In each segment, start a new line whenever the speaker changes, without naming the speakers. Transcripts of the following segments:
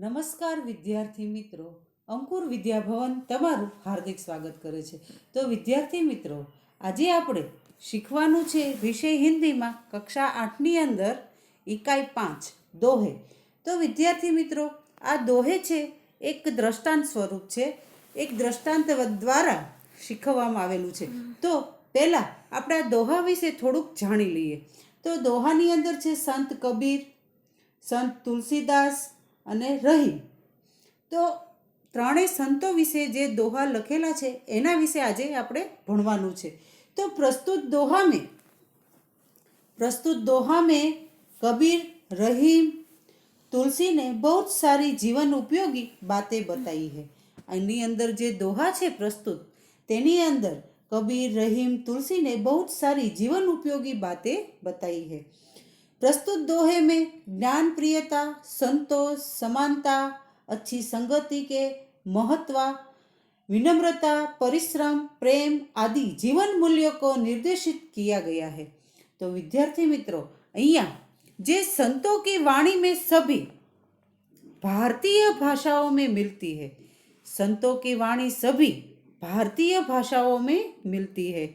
નમસ્કાર વિદ્યાર્થી મિત્રો, અંકુર વિદ્યાભવન તમારું હાર્દિક સ્વાગત કરે છે. તો વિદ્યાર્થી મિત્રો, આજે આપણે શીખવાનું છે વિષય હિન્દીમાં કક્ષા 8ની અંદર ઇકાઈ 5 દોહે. તો વિદ્યાર્થી મિત્રો, આ દોહે છે એક દ્રષ્ટાંત સ્વરૂપ છે, એક દ્રષ્ટાંત દ્વારા શીખવવામાં આવેલું છે. તો પહેલાં આપણે આ દોહા વિશે થોડુંક જાણી લઈએ. તો દોહાની અંદર છે સંત કબીર, સંત તુલસીદાસ અને રહીમ. તો ત્રણેય સંતો વિશે જે દોહા લખેલા છે એના વિશે આજે આપણે ભણવાનું છે. તો પ્રસ્તુત દોહા में कबीर, रहीम, तुलसी ने बहुत सारी जीवन उपयोगी बातें बताई है. એની અંદર જે દોહા છે પ્રસ્તુત, તેની અંદર कबीर, रहीम, तुलसी ने बहुत सारी जीवन उपयोगी बातें बताई है. प्रस्तुत दोहे में ज्ञान प्रियता, संतोष, समानता, अच्छी संगति के महत्व, विनम्रता, परिश्रम, प्रेम आदि जीवन मूल्यों को निर्देशित किया गया है. तो विद्यार्थी मित्रों, અહીંયા જે संतों की वाणी में सभी भारतीय भाषाओं में मिलती है. संतों की वाणी सभी भारतीय भाषाओं में मिलती है.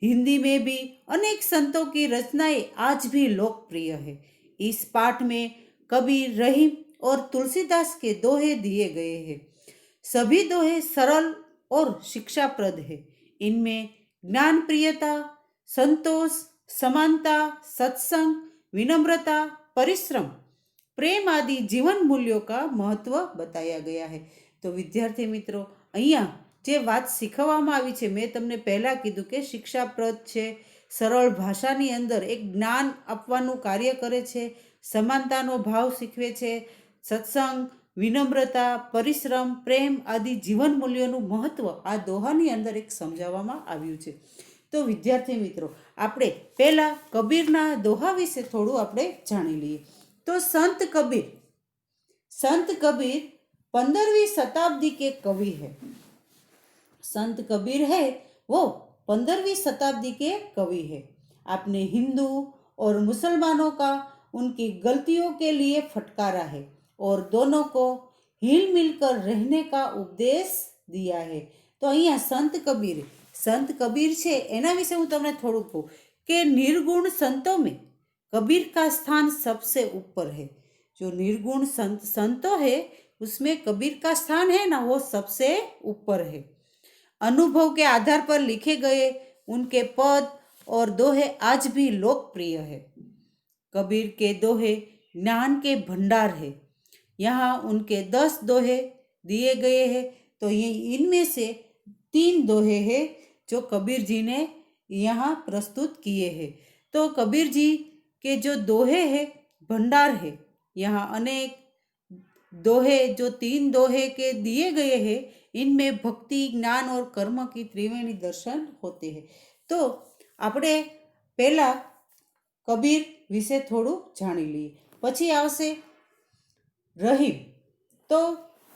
हिंदी में भी अनेक संतों की रचनाएं आज भी लोकप्रिय है. इस पाठ में कबीर, रहीम और तुलसीदास के दोहे दिए गए हैं. सभी दोहे सरल और शिक्षाप्रद है. इनमें ज्ञान प्रियता, संतोष, समानता, सत्संग, विनम्रता, परिश्रम, प्रेम आदि जीवन मूल्यों का महत्व बताया गया है. तो विद्यार्थी मित्रों, અહીંયા જે વાત શીખવવામાં આવી છે, મેં તમને પહેલાં કીધું કે શિક્ષાપ્રદ છે, સરળ ભાષાની અંદર એક જ્ઞાન આપવાનું કાર્ય કરે છે, સમાનતાનો ભાવ શીખવે છે, સત્સંગ, વિનમ્રતા, પરિશ્રમ, પ્રેમ આદિ જીવન મૂલ્યોનું મહત્ત્વ આ દોહાની અંદર એક સમજાવવામાં આવ્યું છે. તો વિદ્યાર્થી મિત્રો, આપણે પહેલાં કબીરના દોહા વિશે થોડું આપણે જાણી લઈએ. તો संत कबीर 15वीं शताब्दी के कवि है. संत कबीर है वो 15वीं शताब्दी के कवि है. आपने हिंदू और मुसलमानों का उनकी गलतियों के लिए फटकारा है और दोनों को हिल मिलकर रहने का उपदेश दिया है. तो અહીંયા संत कबीर છે એના વિશે હું તમને થોડું કહું કે निर्गुण संतों में कबीर का स्थान सबसे ऊपर है. जो निर्गुण संतों है उसमें कबीर का स्थान है ना, वो सबसे ऊपर है. अनुभव के आधार पर लिखे गए उनके पद और दोहे आज भी लोकप्रिय है. कबीर के दोहे ज्ञान के भंडार है. यहाँ उनके 10 दोहे दिए गए हैं. तो ये इनमें से 3 दोहे हैं जो कबीर जी ने यहाँ प्रस्तुत किए हैं. तो कबीर जी के जो दोहे हैं भंडार है. यहाँ अनेक दोहे जो 3 दोहे के दिए गए हैं, इनमें भक्ति, ज्ञान और कर्म की त्रिवेणी दर्शन होते हैं. तो આપણે પહેલાં કબીર વિશે થોડું જાણી લઈએ, પછી આવશે रहीम. तो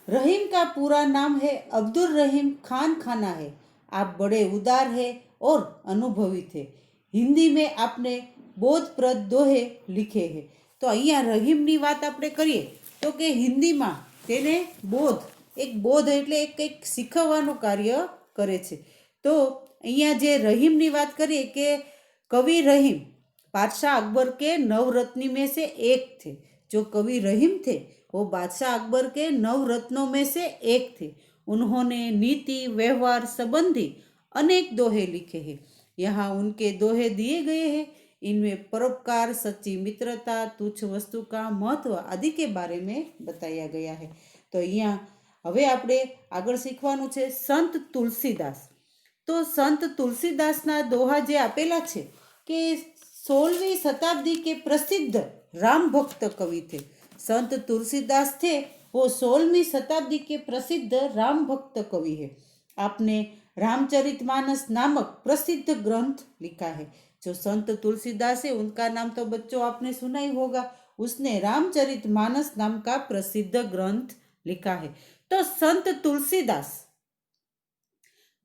रहीम का पूरा नाम है अब्दुल रहीम खान खाना है. आप बड़े उदार है और अनुभवी थे. हिंदी में आपने बोधप्रद दोहे लिखे हैं. तो અહીંયા રહીમની વાત આપણે કરીએ તો કે હિન્દીમાં તેને બોધ એટલે એક શીખવવાનું કાર્ય કરે છે. તો અહીંયા જે રહીમની વાત કરીએ કે કવિ રહીમ बादशाह अकबर के 9 रत्नी में से एक थे. जो कवि रहीम थे वो बादशाह अकबर के 9 रत्नों में से एक थे. उन्होंने नीति व्यवहार संबंधी अनेक दोहे लिखे हैं. यहाँ उनके दोहे दिए गए हैं. इनमें परोपकार, सच्ची मित्रता, तुच्छ वस्तु का महत्व आदि के बारे में बताया गया है. तो અહીંયા હવે આપણે આગળ શીખવાનું છે સંત તુલસીદાસ. તો સંત તુલસીદાસના દોહા જે આપેલા છે કે 16वीं शताब्दी के प्रसिद्ध राम भक्त कवि थे. संत तुलसीदास थे वो 16वीं शताब्दी के प्रसिद्ध राम भक्त कवि है. आपने रामचरितमानस नामक प्रसिद्ध ग्रंथ लिखा है. जो संत तुलसीदास है उनका नाम तो बच्चों आपने सुना ही होगा. उसने रामचरितमानस नाम का प्रसिद्ध ग्रंथ लिखा है. तो संत तुलसीदास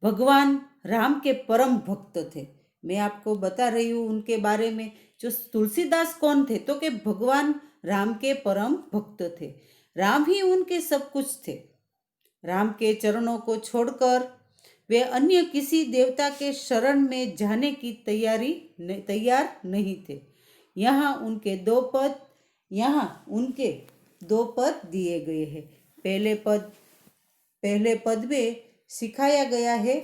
भगवान राम के परम भक्त थे. मैं आपको बता रही हूँ उनके बारे में. जो तुलसीदास कौन थे तो कि भगवान राम के परम भक्त थे. राम ही उनके सब कुछ थे। राम के चरणों को छोड़कर वे अन्य किसी देवता के शरण में जाने की तैयार नहीं थे। यहाँ उनके दो पद दिए गए हैं। पहले पद में सिखाया गया है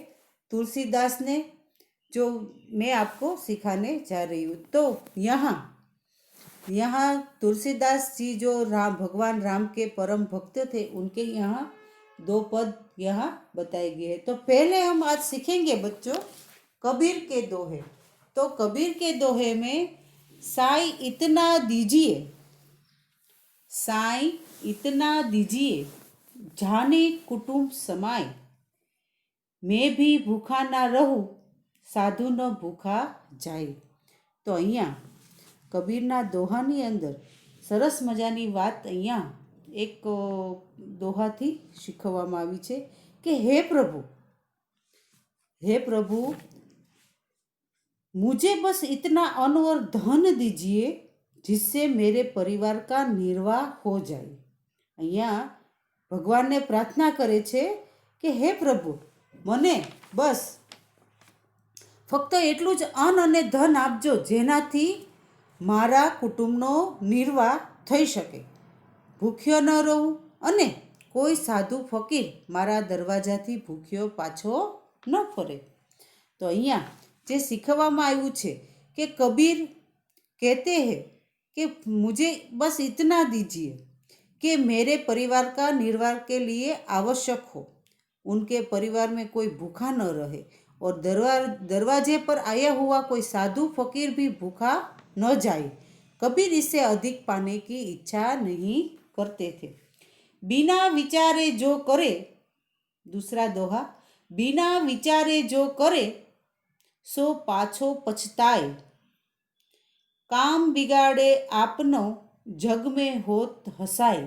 तुलसीदास ने, जो मैं आपको सिखाने जा रही हूँ। तो यहाँ तुलसीदास जी जो भगवान राम के परम भक्त थे, उनके यहाँ दो पद यहाँ बताए गए हैं। तो पहले हम आज सीखेंगे बच्चों कबीर के दोहे। तो कबीर के दोहे में साईं इतना दीजिए जाने कुटुंब समाए, मैं भी भूखा ना रहूं साधु न भूखा જાય। તો અહીંયા કબીરના દોહાની અંદર સરસ મજાની વાત અહીંયા એક દોહાથી શીખવવામાં આવી છે કે હે પ્રભુ मुझे बस इतना अन्न और धन दीजिए जिससे मेरे परिवार का निर्वाह हो जाए। અહીંયા ભગવાનને પ્રાર્થના કરે છે કે હે પ્રભુ મને બસ ફક્ત એટલું જ અન્ન અને ધન આપજો જેનાથી મારા કુટુંબનો નિર્વાહ થઈ શકે, ભૂખ્યો ન રહું અને કોઈ સાધુ ફકીર મારા દરવાજાથી ભૂખ્યો પાછો ન ફરે। તો અહીંયા જે શીખવવામાં આવ્યું છે કે કબીર कहते हैं कि मुझे बस इतना दीजिए कि मेरे परिवार का निर्वाह के लिए आवश्यक हो, उनके परिवार में कोई भूखा न रहे और दरवाजे पर आया हुआ कोई साधु फकीर भी भूखा न जाए। कबीर इससे अधिक पाने की इच्छा नहीं करते थे। बिना विचारे जो करे, दूसरा दोहा, बिना विचारे जो करे सो पाछो पछताए, काम बिगाड़े आपनो जग में होत हसाए।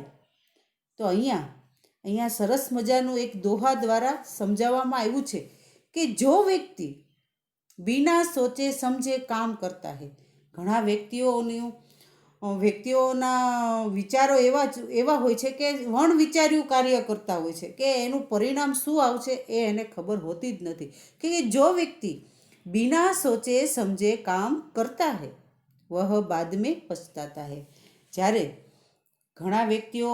तो અહીંયા સરસ મજાનું એક દોહા દ્વારા સમજાવવામાં આવ્યું છે કે જો વ્યક્તિ बिना सोचे समझे काम करता है, ઘણા વ્યક્તિઓના વિચારો એવા હોય છે કે વણ વિચાર્યું કાર્ય કરતા હોય છે કે એનું પરિણામ શું આવશે એ એને ખબર હોતી જ નથી। કે જો વ્યક્તિ बिना सोचे समझे काम करता है वह बाद में पछताता है। જ્યારે ઘણા વ્યક્તિઓ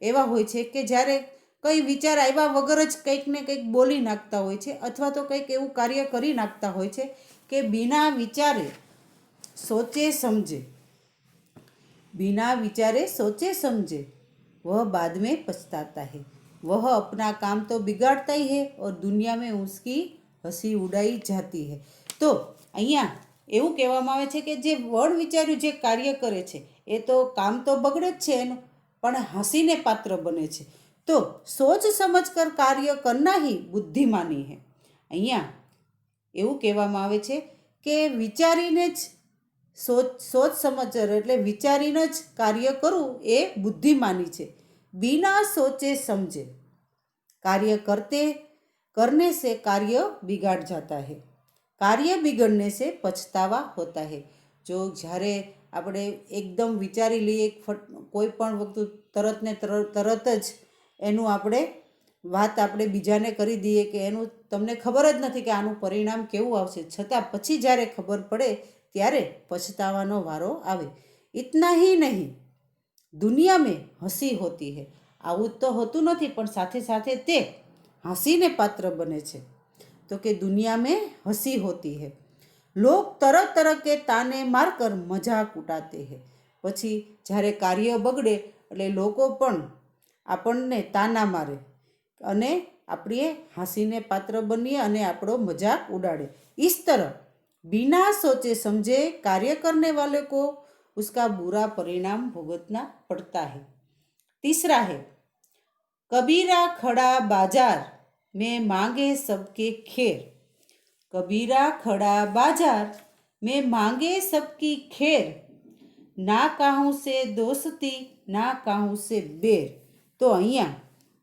એવા હોય છે કે જ્યારે કંઈ વિચાર આવ્યા વગર જ કંઈક ને કંઈક બોલી નાખતા હોય છે અથવા તો કંઈક એવું કાર્ય કરી નાખતા હોય છે કે बिना विचारे सोचे समझे वह बाद में पछताता है। वह अपना काम तो बिगाड़ता ही है और दुनिया में उसकी हंसी उड़ाई जाती है। तो અહીંયા એવું કહેવામાં આવે છે કે જે વણ વિચાર્યું જે કાર્ય કરે છે એ તો કામ તો બગડે જ છે એનું, પણ હસીને પાત્ર બને છે। તો સોચ સમજ કર કાર્ય કરના ही બુદ્ધિમાની है। અહીંયા એવું કહેવામાં આવે છે કે વિચારીને જ સોચ સમજ એટલે વિચારીને જ કાર્ય કરવું એ બુદ્ધિમાની છે। बिना सोचे समझे कार्य करने से कार्य बिगाड़ जाता है, कार्य बिगड़ने से पछतावा होता है। जो જ્યારે આપણે એકદમ વિચારી લઈએ કોઈ પણ વસ્તુ તરત જ એનું વાત આપણે બીજાને કરી દઈએ કે એનું તમને ખબર જ નથી કે આનું પરિણામ કેવું આવશે, છતાં પછી જ્યારે ખબર પડે ત્યારે પછતાવાનો વારો આવે। इतना ही नहीं दुनिया में हंसी होती है। આવું તો હોતું નથી પણ સાથે સાથે તે હસીને પાત્ર બને છે। तो कि दुनिया में हंसी होती है, लोग तरह तरह के ताने मारकर मजाक उड़ाते हैं। પછી જ્યારે કાર્ય બગડે એટલે લોકો પણ આપણને તાના મારે અને આપણે હસીને પાત્ર બનીએ અને આપણો મજાક ઉડાડે। इस तरह बिना सोचे समझे कार्य करने वाले को उसका बुरा परिणाम भुगतना पड़ता है। तीसरा है कबीरा खड़ा बाजार में मांगे सबके खेर। कबीरा खड़ा बाजार में मांगे सबकी खेर, ना काहू से दोस्ती ना काहू से बेर। तो અહીંયા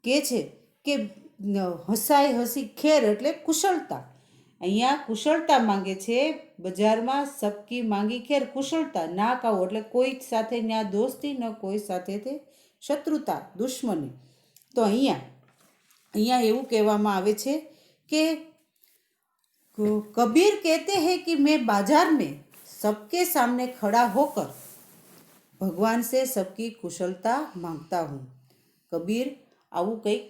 કે છે કે હસાઈ હસી ખેર એટલે કુશળતા। અહીંયા કુશળતા માંગે છે બજારમાં, सबकी માંગી ખેર કુશળતા, ના કાહુ એટલે કોઈ સાથે ના દોસ્તી ન કોઈ સાથે તે શત્રુતા, દુશ્મની. તો અહીંયા એવું કહેવામાં આવે છે કે कबीर कहते हैं कि मैं बाजार में सबके सामने खड़ा होकर भगवान से सबकी कुशलता मांगता हूँ. कबीर આવું કંઈક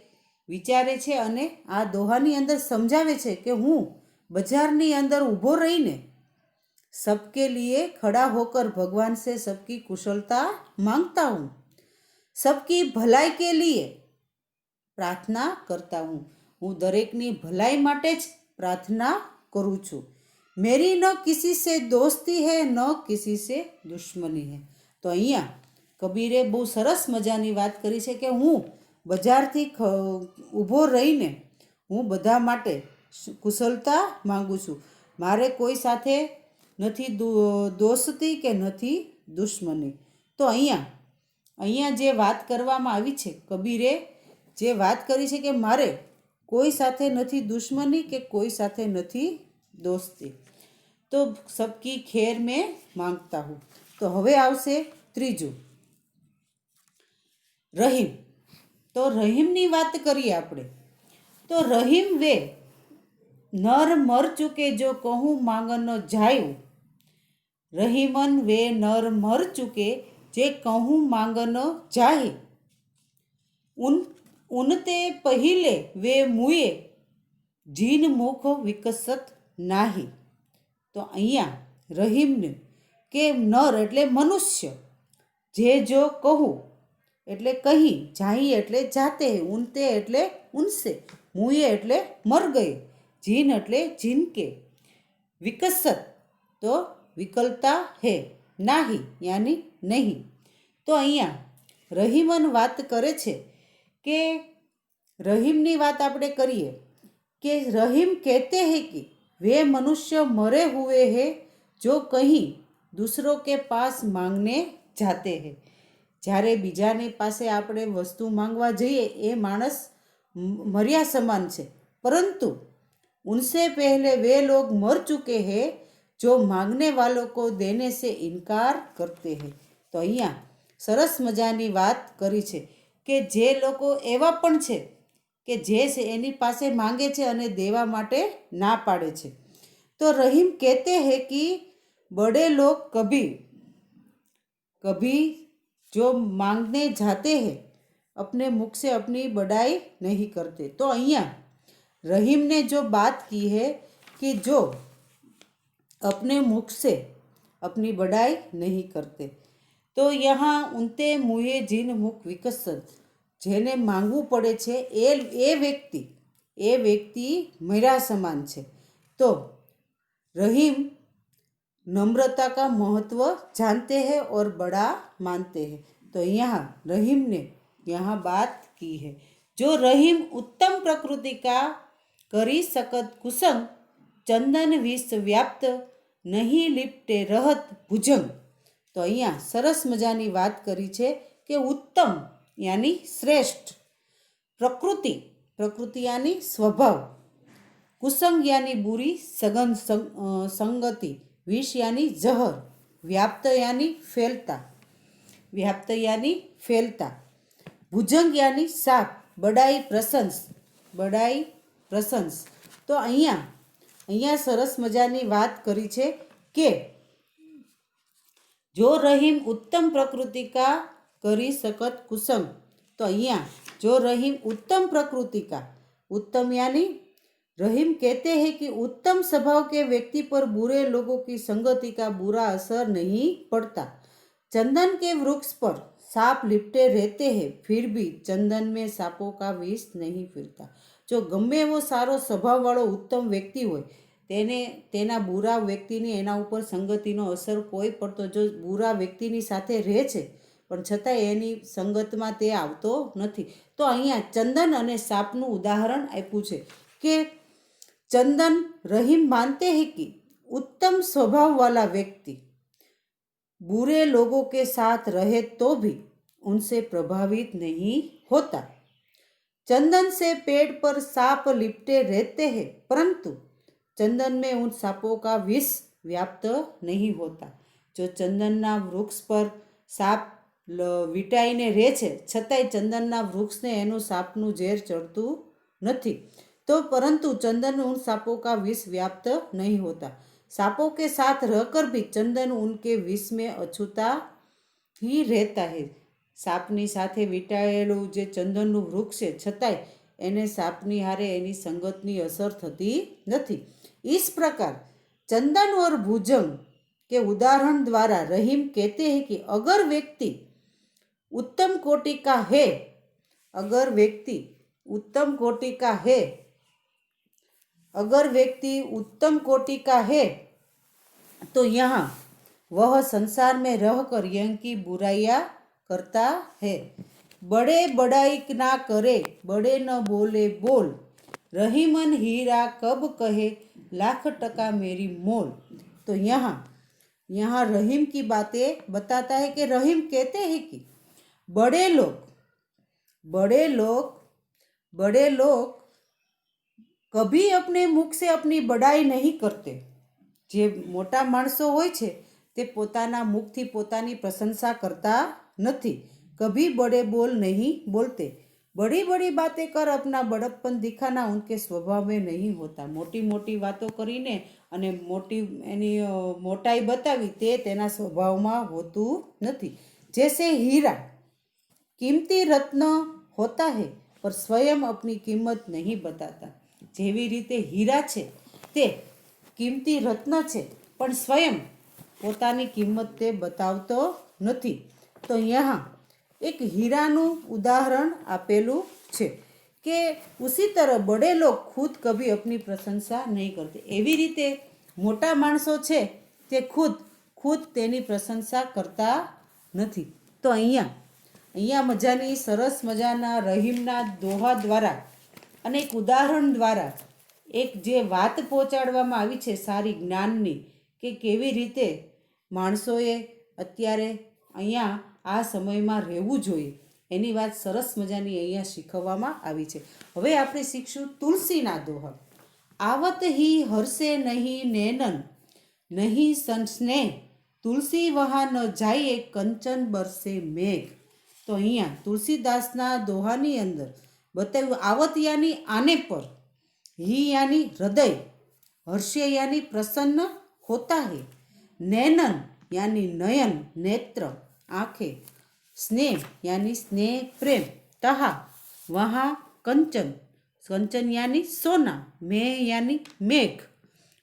વિચારે છે અને આ દોહાની અંદર સમજાવે છે કે હું બજારની અંદર ઊભો રહીને सबके लिए खड़ा होकर भगवान से सबकी कुशलता मांगता हूँ, सबकी भलाई के लिए प्रार्थना करता हूँ. હું દરેકની ભલાઈ માટે જ પ્રાર્થના કરું છું. मेरी न किसी से दोस्ती है न किसी से दुश्मनी है. તો અહીંયા કબીરે બહુ સરસ મજાની વાત કરી છે કે હું બજારથી ઊભો રહીને હું બધા માટે કુશળતા માગું છું. મારે કોઈ સાથે નથી દોસ્તી કે નથી દુશ્મની. તો અહીંયા જે વાત કરવામાં આવી છે, કબીરે જે વાત કરી છે કે મારે કોઈ સાથે નથી દુશ્મની કે કોઈ સાથે નથી દોસ્તી. તો સબકી ખેર મેં માંગતા હું. તો હવે આવશે ત્રીજું, રહીમ. તો રહીમની વાત કરીએ આપણે. તો રહીમ વે નર મર ચૂકે જો કહું માંગન જાયું. રહીમન વે નર મર ચૂકે જે કહું માંગન જાહે. ઉનતે પहिले વે મુએ જીન મુખ વિકસત નાહી. તો અહીંયા રહીમને કે નર એટલે મનુષ્ય, જે જો કહું એટલે કહી, જાહી એટલે જાતે, ઉનતે એટલે ઉનસે, મુએ એટલે મર ગયે, જીન એટલે જીનકે, વિકસત તો વિકલતા હે, નાહી યાની નહીં. તો અહીંયા રહીમન વાત કરે છે કે રહીમની વાત આપણે કરીએ કે રहीम कहते हैं कि वे मनुष्य मरे हुए हैं जो कहीं दूसरों के पास मांगने जाते हैं. જ્યારે બીજાની પાસે આપણે વસ્તુ માંગવા જઈએ એ માણસ મર્યા સમાન છે, પરંતુ उनसे पहले वे लोग मर चुके हैं जो मांगने वालों को देने से इनकार करते हैं. તો અહીંયા સરસ મજાની વાત કરી છે કે જે લોકો એવા પણ છે કે જે એની પાસે માંગે છે અને દેવા માટે ના પાડે છે. તો રहीम कहते हैं कि बड़े लोग कभी जो मांगने जाते हैं अपने मुख से अपनी बड़ाई नहीं करते. तो અહીંયા रहीम ने जो बात की है कि जो अपने मुख से अपनी बड़ाई नहीं करते. तो यहाँ उनते मुँहे जिन मुख विकसत, જેને માંગવું પડે છે એ વ્યક્તિ મર્યા સમાન છે. તો रहीम नम्रता का महत्व जानते हैं और बड़ा मानते हैं. तो यहाँ रहीम ने यहाँ बात की है, जो रहीम उत्तम प्रकृति का करी सकत कुसंग चंदन विष व्याप्त नहीं लिपटे रहत भुजंग. તો અહીંયા સરસ મજાની વાત કરી છે કે ઉત્તમ यानी श्रेष्ठ, प्रकृति यानी स्वभाव, कुसंग यानी बुरी सगन संगति, विष यानी जहर, व्याप्त यानी फैलता, भुजंग यानी साप, बड़ाई प्रशंस. तो અહીંયા સરસ મજાની વાત કરી છે કે जो रहीम उत्तम प्रकृति का करी सकत कुसंग. तो અહીંયા जो रहीम उत्तम प्रकृति का, उत्तम यानी रहीम कहते हैं कि उत्तम स्वभाव के व्यक्ति पर बुरे लोगों की संगति का बुरा असर नहीं पड़ता. चंदन के वृक्ष पर सांप लिपटे रहते हैं फिर भी चंदन में सांपों का विष नहीं फिरता. जो गમે એવો સારો સ્વભાવવાળો ઉત્તમ વ્યક્તિ હોય તેના બુરા વ્યક્તિની એના ઉપર સંગતિનો અસર કોઈ પડતો, જો બુરા વ્યક્તિની સાથે રહે છે પણ છતાં એની સંગતમાં તે આવતો નથી. તો અહીંયા ચંદન અને સાપનું ઉદાહરણ આપ્યું છે કે ચંદન रहीम मानते हैं कि उत्तम स्वभाव वाला व्यक्ति बुरे लोगों के साथ रहे तो भी उनसे प्रभावित नहीं होता. चंदन से पेड़ पर सांप लिपटे रहते हैं परंतु चंदन में उन सांपों का विष व्याप्त नहीं होता. जो चंदनना वृक्ष पर सांप વીંટાઈને રહે છે, છતાંય ચંદનના વૃક્ષને એનું સાપનું ઝેર ચડતું નથી। तो परंतु चंदन उन सांपों का विष व्याप्त नहीं होता। सांपों के साथ रहकर भी चंदन उनके विष में अछूता ही रहता है। સાપની સાથે વીંટાયેલું જે ચંદનનું વૃક્ષ છે, છતાંય એને સાપની હારે એની સંગતની અસર થતી નથી। इस प्रकार चंदन और भुजंग के उदाहरण द्वारा रहीम कहते हैं कि अगर व्यक्ति उत्तम कोटि का है, अगर व्यक्ति उत्तम कोटि का है, अगर व्यक्ति उत्तम कोटि का है तो यहाँ वह संसार में रहकर यह की बुराइयां करता है। बड़े बड़ाई ना करे, बड़े न बोले बोल, रहीमन हीरा कब कहे, लाख टका मेरी मोल। तो यहाँ रहीम की बातें बताता है कि रहीम कहते हैं कि बड़े लोग कभी अपने मुख से अपनी बड़ाई नहीं करते। जे मोटा माणसो होय छे ते पोताना मुखथी पोतानी प्रशंसा करता नहीं, कभी बड़े बोल नहीं बोलते। बड़ी बड़ी बातें कर अपना बड़प्पन दिखाना उनके स्वभाव में नहीं होता। मोटी मोटी बातों करीने अने मोटी एनी मोटाई बतावी ते तेना स्वभावमां होतुं नथी। जैसे हीरा कीमती रत्न होता है पर स्वयं अपनी कीमत नहीं बताता। जेवी रीते हीरा छे ते कीमती रत्न छे पण स्वयं पोतानी कीमत ते बतावतो नथी। तो यहाँ एक हीराનું उदाहरण आपेलू छे कि उसी तरह बड़े लोग खुद कभी अपनी प्रशंसा नहीं करते। एवी रीते मोटा माणसो छे ते खुद तेनी प्रशंसा करता नहीं। तो અહીંયા મજાની સરસ મજાના રહીમના દોહા દ્વારા અને એક ઉદાહરણ દ્વારા એક જે વાત પહોંચાડવામાં આવી છે સારી જ્ઞાનની, કે કેવી રીતે માણસોએ અત્યારે અહીંયા આ સમયમાં રહેવું જોઈએ, એની વાત સરસ મજાની અહીંયા શીખવવામાં આવી છે। હવે આપણે શીખશું તુલસીના દોહા। आवत ही हर्षे नहीं नैनन, नहीं सन स्नेह, तुलसी वहाँ न जाए कंचन बरसे मेघ। तो અહીંયા तुलसीदासना दोहानी अंदर बताव्યું आवत यानी आने पर, ही यानी हृदय, हर्ष्य यानी प्रसन्न होता है, नैनन यानी नयन नेत्र आंखें, स्नेह यानी स्नेह प्रेम तहा, वहाँ कंचन, कंचन यानी सोना, में यानी मेघ,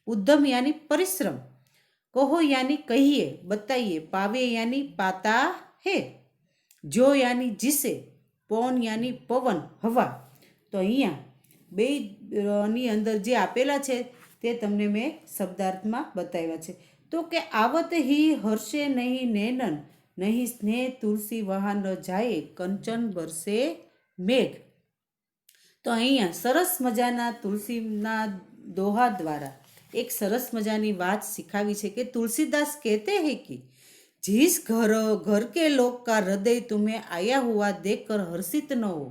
उद्यम यानी परिश्रम, कहो यानी कहिए बताइए, पावे यानी पाता है, जो यानी जिसे, पौन यानी पवन हवा। तो અહીંયા બેની અંદર જે આપેલા છે તે તમને મેં શબ્દાર્થમાં બતાવ્યા છે। તો કે આવત ही हर्षे नहीं नैनन, नहीं स्नेह, तुलसी वहाँ न जाए कंचन बरसे मेघ। तो અહીંયા સરસ મજાના તુલસીના દોહા દ્વારા એક સરસ મજાની વાત શીખાવી છે કે तुलसीदास कहते हैं कि जिस घर के लोग का हृदय तुम्हें आया हुआ देखकर हर्षित न हो।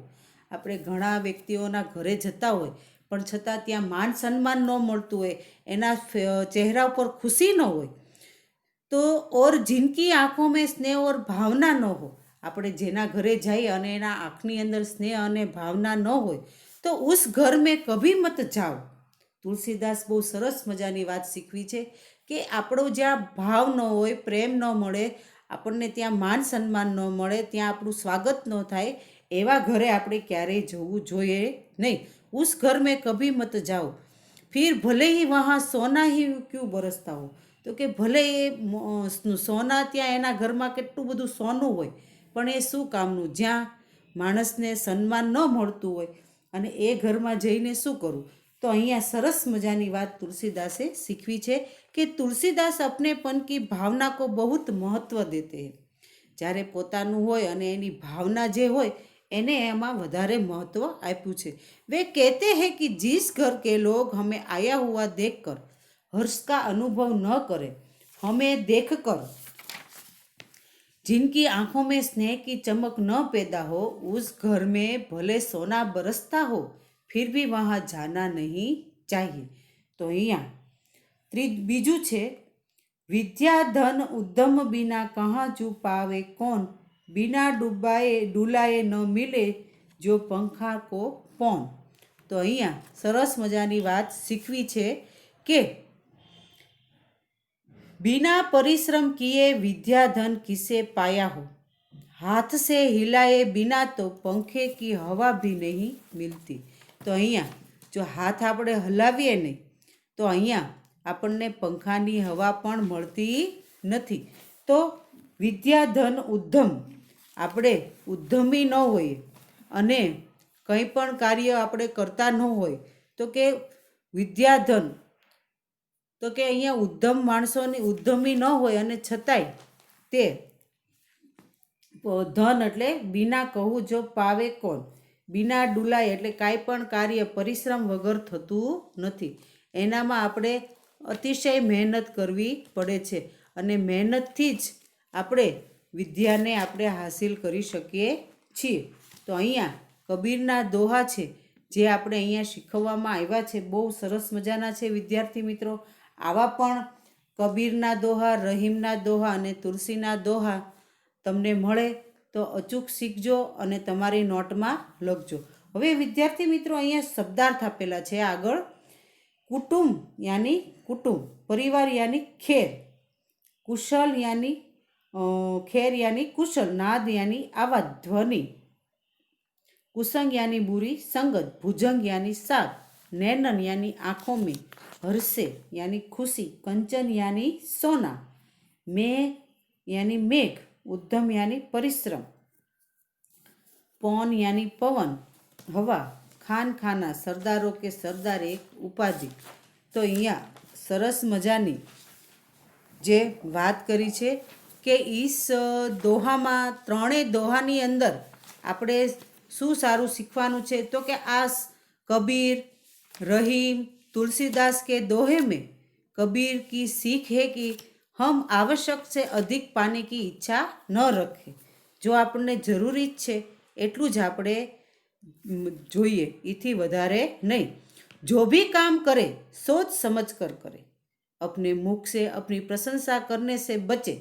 આપણે ઘણા વ્યક્તિઓના ઘરે જતા હોય પણ છતાં ત્યાં માન સન્માન ન મળતું હોય, એના ચહેરા ઉપર ખુશી ન હોય, તો और जिनकी आँखों में स्नेह और भावना न हो, આપણે જેના ઘરે જઈએ અને એના આંખની અંદર સ્નેહ અને ભાવના ન હોય તો उस घर में कभी मत जाओ। तुलसीदास બહુ સરસ મજાની વાત શીખવી છે કે આપણો જ્યાં ભાવ ન હોય, પ્રેમ ન મળે, આપણને ત્યાં માન સન્માન ન મળે, ત્યાં આપણું સ્વાગત ન થાય, એવા ઘરે આપણે ક્યારેય જવું જોઈએ નહીં। उस घर में कभी मत जाओ, फिर भले ही वहाँ सोना ही क्यों बरसता हो। तो કે ભલે એ સોના ત્યાં એના ઘરમાં કેટલું બધું સોનું હોય પણ એ શું કામનું, જ્યાં માણસને સન્માન ન મળતું હોય અને એ ઘરમાં જઈને શું કરવું। तो અહીંયા सरस मजानी बात तुलसीदासे सीखवी है कि तुलसीदास अपनेपन की भावना को बहुत महत्व देते हैं। જ્યારે પોતાનું હોય અને એની ભાવના જે હોય એને એમાં વધારે महत्व આપ્યું છે। वे कहते हैं कि जिस घर के लोग हमें आया हुआ देखकर हर्ष का अनुभव न करें, हमें देखकर जिनकी आंखों में स्नेह की चमक न पैदा हो, उस घर में भले सोना बरसता हो फिर भी वहाँ जाना नहीं चाहिए। तो અહીંયા બીજું છે, विद्या धन उद्यम बिना कहाँ जू पावे कौन, बिना डुलाए न मिले जो पंखा को पौन। तो अहींया सरस मजानी बात शीखवी छे के बिना परिश्रम किए विद्या धन किसे पाया हो, हाथ से हिलाए बिना तो पंखे की हवा भी नहीं मिलती। तो अहींया जो हाथ આપણે હલાવીએ નહીં તો અહીંયા આપણને પંખાની હવા પણ મળતી નથી। તો વિદ્યા ધન ઉદ્ધમ, આપણે ઉદ્ધમી ન હોઈએ અને કંઈ પણ કાર્ય આપણે કરતા ન હોય તો કે વિદ્યાધન, તો કે અહીંયા ઉદ્ધમ માણસોની ઉદ્ધમી ન હોય અને છતાંય તે ધન એટલે बिना कहूँ जो पावे कोण, बिना डुलाय એટલે કાંઈ પણ કાર્ય પરિશ્રમ વગર થતું નથી। એનામાં આપણે અતિશય મહેનત કરવી પડે છે અને મહેનતથી જ આપણે વિદ્યાને આપણે હાસિલ કરી શકીએ છીએ। તો અહીંયા કબીરના દોહા છે જે આપણે અહીંયા શીખવવામાં આવ્યા છે, બહુ સરસ મજાના છે વિદ્યાર્થી મિત્રો। આવા પણ કબીરના દોહા, રહીમના દોહા અને તુલસીના દોહા તમને મળે તો અચૂક શીખજો અને તમારી નોટમાં લખજો। હવે વિદ્યાર્થી મિત્રો અહીંયા શબ્દાર્થ આપેલા છે આગળ। કુટુંબ यानी कुटुंब, परिवार यानी खेर, कुशल यानी खेर यानी कुशल, नाद यानी आवाज ध्वनि, कुसंग यानी बुरी संगत, भुजंग यानी साग, नैनन यानी आँखों में, हर्षे यानी खुशी, कंचन यानी सोना, मेघ यानी मेघ, उद्यम यानी परिश्रम, पौन यानी पवन हवा, खान खाना सरदारों के सरदार एक उपाधि। तो अहींया सरस मजानी जे बात करी छे के इस दोहामां त्रणेय दोहानी अंदर आपणे शुं सारूं शीखवानुं छे तो के आ कबीर, रहीम, तुलसीदास के दोहे में कबीर की सीख है कि हम आवश्यक से अधिक पाने की इच्छा न रखें। जो आपने जरूरी छे एटलुं ज आपणे જોઈએ, इथी वधारे नहीं। जो भी काम करे सोच समझ कर करे, अपने मुख से अपनी प्रशंसा करने से बचे,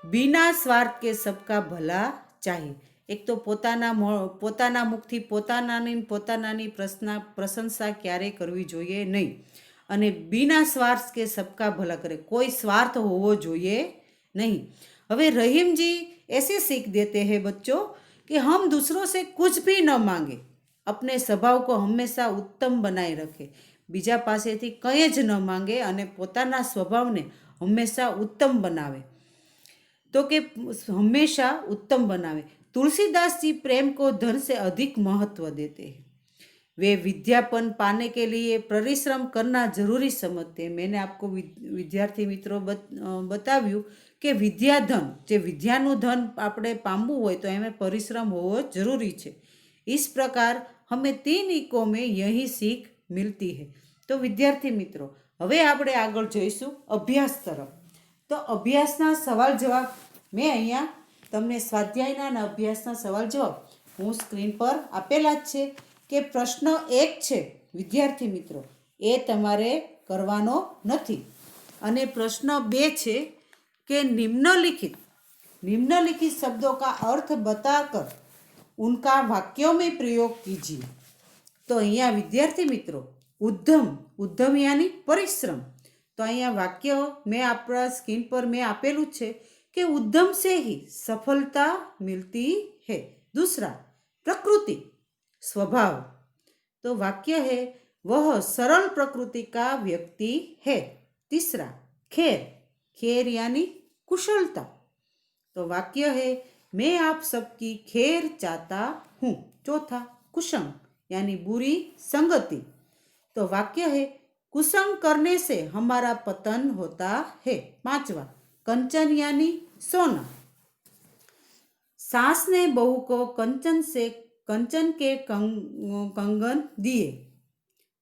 बिना स्वार्थ के सबका भला चाहिए। एक तो પોતાના મુખથી પોતાનાની પ્રશંસા ક્યારે કરવી જોઈએ નહીં અને बिना स्वार्थ के सबका भला करे, कोई स्वार्थ होवो જોઈએ नहीं। હવે रहीम जी ऐसी सीख देते हैं बच्चों कि हम दूसरों से कुछ भी न मांगे, अपने स्वभाव को हमेशा उत्तम बनाए रखे, बीजा पासेथी कंई ज न मांगे અને પોતાના સ્વભાવને હંમેશા ઉત્તમ બનાવે। तो कि हमेशा उत्तम बनावे। तुलसीदास जी प्रेम को धन से अधिक महत्व देते हैं। वे विद्यापन पाने के लिए परिश्रम करना जरूरी समझते हैं। मैंने आपको विद्यार्थी मित्रों बताव्યું कि विद्याधन, जे विद्यानु धन આપણે પામવું હોય તો એમાં પરિશ્રમ હોવો જરૂરી છે। इस प्रकार हमें 3 इको में यही सीख मिलती है। तो विद्यार्थी मित्रों હવે આપણે આગળ જોઈશું અભ્યાસ તરફ। તો અભ્યાસના સવાલ જવાબ મેં અહીંયા તમને સ્વાધ્યાયના અને અભ્યાસના સવાલ જવાબ હું સ્ક્રીન પર આપેલા જ છે કે પ્રશ્ન 1 છે વિદ્યાર્થી મિત્રો એ તમારે કરવાનો નથી અને પ્રશ્ન 2 છે કે निम्नलिखित शब्दों का अर्थ बताकर उनका वाक्यों में प्रयोग कीजिए। तो અહીંયા વિદ્યાર્થી મિત્રો ઉદ્ધમ यानी परिश्रम। तो અહીંયા वाक्य मैं अपना स्क्रीन पर मैं आपेलू है कि उद्यम से ही सफलता मिलती है। दूसरा प्रकृति स्वभाव, तो वाक्य है वह सरल प्रकृति का व्यक्ति है। तीसरा खेर यानी कुशलता, तो वाक्य है मैं आप सबकी खैर चाहता हूँ। चौथा कुसंग यानी बुरी संगति, तो वाक्य है कुसंग करने से हमारा पतन होता है। पांचवा कंचन यानी सोना, सास ने बहू को कंचन के कंगन दिए,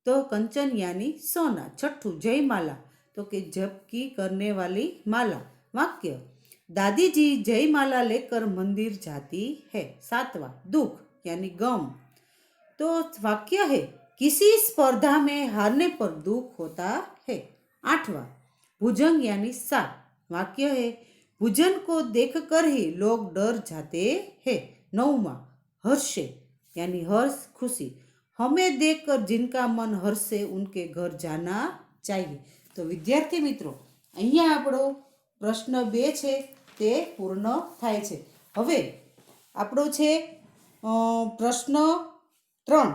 तो कंचन यानी सोना। छठू जयमाला, तो कि जपकी करने वाली माला। वाक्य दादी जी जयमाला लेकर मंदिर जाती है। सातवां दुख यानी गम, तो वाक्य है किसी स्पर्धा में हारने पर दुख होता है। आठवां भुजंग यानी साग, वाक्य है भोजन को देखकर ही लोग डर जाते हैं। 9वां, हर्षे यानी हर्ष खुशी, हमें देखकर जिनका मन हर्षे उनके घर जाना चाहिए। तो विद्यार्थी मित्रों, અહીંયા આપણો પ્રશ્ન 2 છે તે પૂર્ણ થાય છે। હવે આપણો છે પ્રશ્ન 3।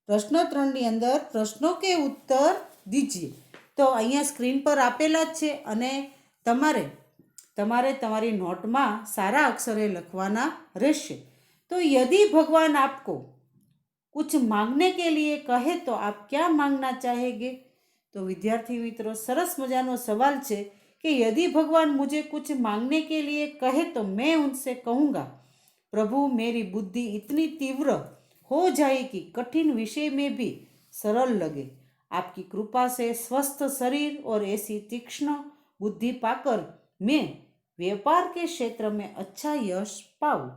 પ્રશ્ન 3ની અંદર પ્રશ્નો કે ઉત્તર દીજીએ। તો અહીંયા સ્ક્રીન પર આપેલા જ છે અને તમારે તમારી નોટમાં સારા અક્ષરે લખવાના રહેશે। तो यदि भगवान आपको कुछ मांगने के लिए कहे तो आप क्या मांगना चाहेंगे? तो विद्यार्थी मित्रों, सरस मजानो सवाल है कि यदि भगवान मुझे कुछ मांगने के लिए कहे तो मैं उनसे कहूँगा, प्रभु मेरी बुद्धि इतनी तीव्र हो जाए कि कठिन विषय में भी सरल लगे। आपकी कृपा से स्वस्थ शरीर और ऐसी तीक्ष्ण बुद्धि पाकर मैं व्यापार के क्षेत्र में अच्छा यश पाऊँ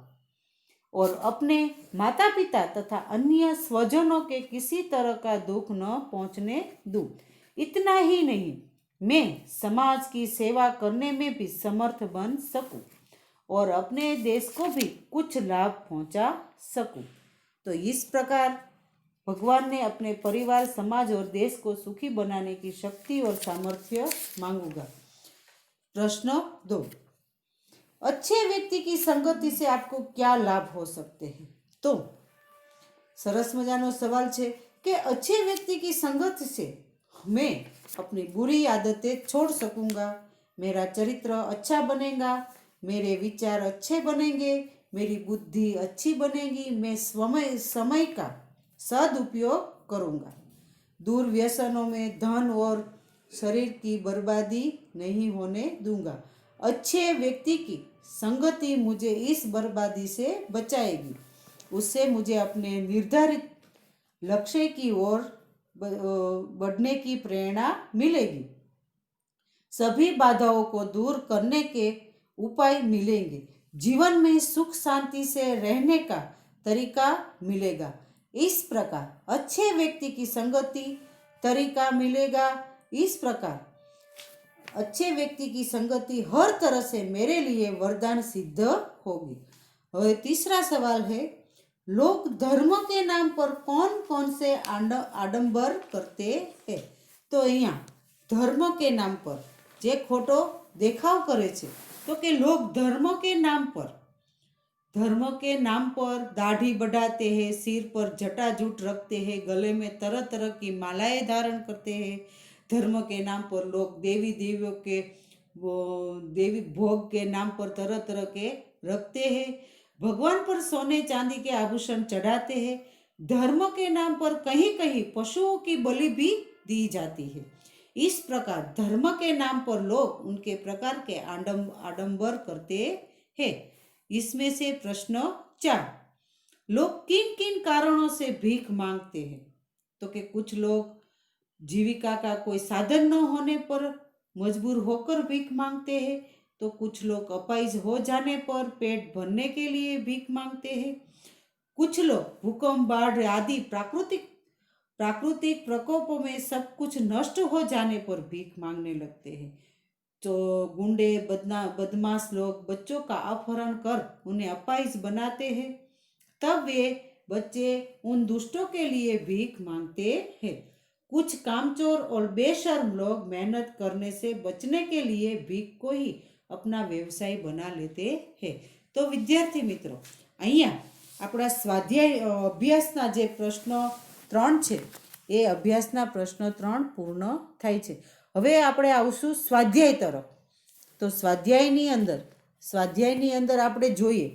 और अपने माता पिता तथा अन्य स्वजनों के किसी तरह का दुख न पहुँचने दूँ। इतना ही नहीं, मैं समाज की सेवा करने में भी समर्थ बन सकूं और अपने देश को भी कुछ लाभ पहुंचा सकूं। तो इस प्रकार भगवान ने अपने परिवार, समाज और देश को सुखी बनाने की शक्ति और सामर्थ्य मांगूंगा। प्रश्न 2, अच्छे व्यक्ति की संगति से आपको क्या लाभ हो सकते हैं? तो सरस मजानो सवाल है कि अच्छे व्यक्ति की संगत से मैं अपनी बुरी आदतें छोड़ सकूंगा, मेरा चरित्र अच्छा बनेगा, मेरे विचार अच्छे बनेंगे, मेरी बुद्धि अच्छी बनेगी, मैं समय का सदुपयोग करूंगा, दुर्व्यसनों में धन और शरीर की बर्बादी नहीं होने दूंगा। अच्छे व्यक्ति की संगति मुझे इस बर्बादी से बचाएगी, उससे मुझे अपने निर्धारित लक्ष्य की ओर बढ़ने की प्रेरणा मिलेगी, सभी बाधाओं को दूर करने के उपाय मिलेंगे, जीवन में सुख शांति से रहने का तरीका मिलेगा। इस प्रकार अच्छे व्यक्ति की संगति तरीका मिलेगा। इस प्रकार अच्छे व्यक्ति की संगति हर तरह से मेरे लिए वरदान सिद्ध होगी। और तीसरा सवाल है, लोग धर्म के नाम पर कौन कौन से आडंबर करते हैं? तो अहियां धर्म के नाम पर जे खोटो देखाव करे छे, तो कि लोग धर्म के नाम पर दाढ़ी बढ़ाते हैं, सिर पर जटाजूट रखते हैं, गले में तरह तरह की मालाएं धारण करते हैं। धर्म के नाम पर लोग देवी देवियों के देवी भोग के नाम पर तरह तरह के रखते हैं, भगवान पर सोने चांदी के आभूषण चढ़ाते हैं। धर्म के नाम पर कहीं कहीं पशुओं की बलि भी दी जाती है। इस प्रकार धर्म के नाम पर लोग उनके प्रकार के आडंबर करते हैं। इसमें से प्रश्न 4, लोग किन किन कारणों से भीख मांगते हैं? तो कि कुछ लोग जीविका का कोई साधन न होने पर मजबूर होकर भीख मांगते हैं, तो कुछ लोग अपाहिज हो जाने पर पेट भरने के लिए भीख मांगते हैं, कुछ लोग भूकंप, बाढ़ आदि प्राकृतिक प्रकोपों में सब कुछ नष्ट हो जाने पर भीख मांगने लगते हैं। तो गुंडे बदमाश लोग बच्चों का अपहरण कर उन्हें अपाहिज बनाते हैं, तब वे बच्चे उन दुष्टों के लिए भीख मांगते हैं। कुछ कामचोर और बेशर्म लोग मेहनत करने से बचने के लिए भीख को ही अपना व्यवसाय बना लेते हैं। तो विद्यार्थी मित्रों, अहियां आपणा स्वाध्याय अभ्यासना जे प्रश्न 3 छे ए अभ्यासना प्रश्न 3 पूर्ण थाय छे। हवे आपणे आवशुं स्वाध्याय तरफ। तो स्वाध्यायनी अंदर आपणे जोईए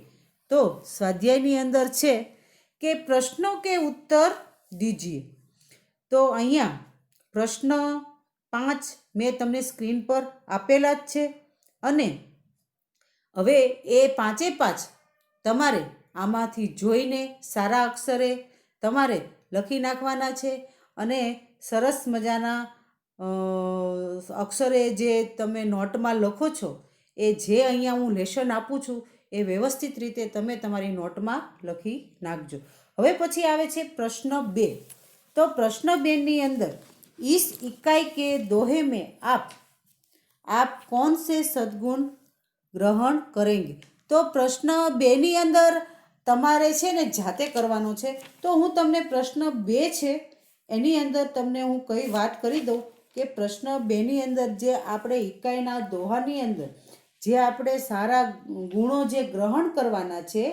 तो स्वाध्यायनी अंदर छे के प्रश्नों के उत्तर दीजिए। तो अहींया प्रश्न 5 मैं तमने स्क्रीन पर आपेला ज छे अने हवे ए 5 तमारे आमांथी जोईने सारा अक्षरे तमारे लखी नाखवाना छे अने सरस मजाना अक्षरे जे तमे नोटमां लखो छो ए जे अहींया हूँ लेसन आपूँ छूं ए व्यवस्थित रीते तमे तमारी नोटमां लखी नाखजो। हवे पछी आवे छे प्रश्न 2। तो प्रश्न 2 नी अंदर इस इकाई के दोहे में आप कौन से सद्गुण ग्रहण करेंगे। तो प्रश्न 2 ની અંદર તમારે છે ને જાતે કરવાનો છે। તો હું તમને પ્રશ્ન 2 છે એની અંદર તમને હું કઈ વાત કરી દઉં કે પ્રશ્ન 2 ની અંદર જે આપણે ઇકાઈના દોહાની અંદર જે આપણે સારા ગુણો જે ગ્રહણ કરવાના છે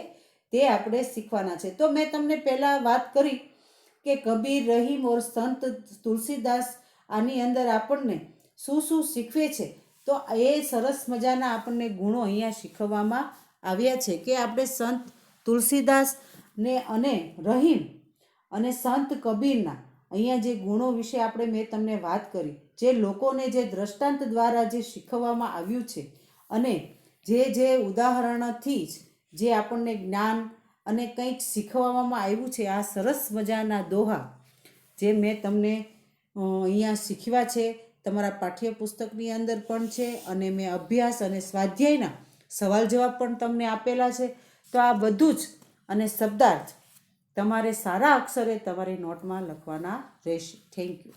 તે આપણે શીખવાના છે। તો મેં તમને પહેલાં વાત કરી કે કબીર, રહીમ ઓર સંત તુલસીદાસ આની અંદર આપણને શું શું શીખવે છે। તો એ સરસ મજાના આપણને ગુણો અહીંયા શીખવવામાં આવ્યા છે કે આપણે સંત તુલસીદાસ ને અને રહીમ અને સંત કબીરના અહીંયા જે ગુણો વિશે મેં તમને વાત કરી, જે લોકોને જે દ્રષ્ટાંત દ્વારા જે શીખવવામાં આવ્યું છે અને જે ઉદાહરણથી જે આપણને જ્ઞાન અને કંઈક શીખવવામાં આવ્યું છે, આ સરસ મજાના દોહા જે મેં તમને અહીંયા શીખવ્યા છે, તમારા પાઠ્યપુસ્તકની અંદર પણ છે અને મેં અભ્યાસ અને સ્વાધ્યાયના સવાલ જવાબ પણ તમને આપેલા છે। તો આ બધું જ અને શબ્દાર્થ તમારે સારા અક્ષરે તમારી નોટમાં લખવાના રહેશે। Thank you.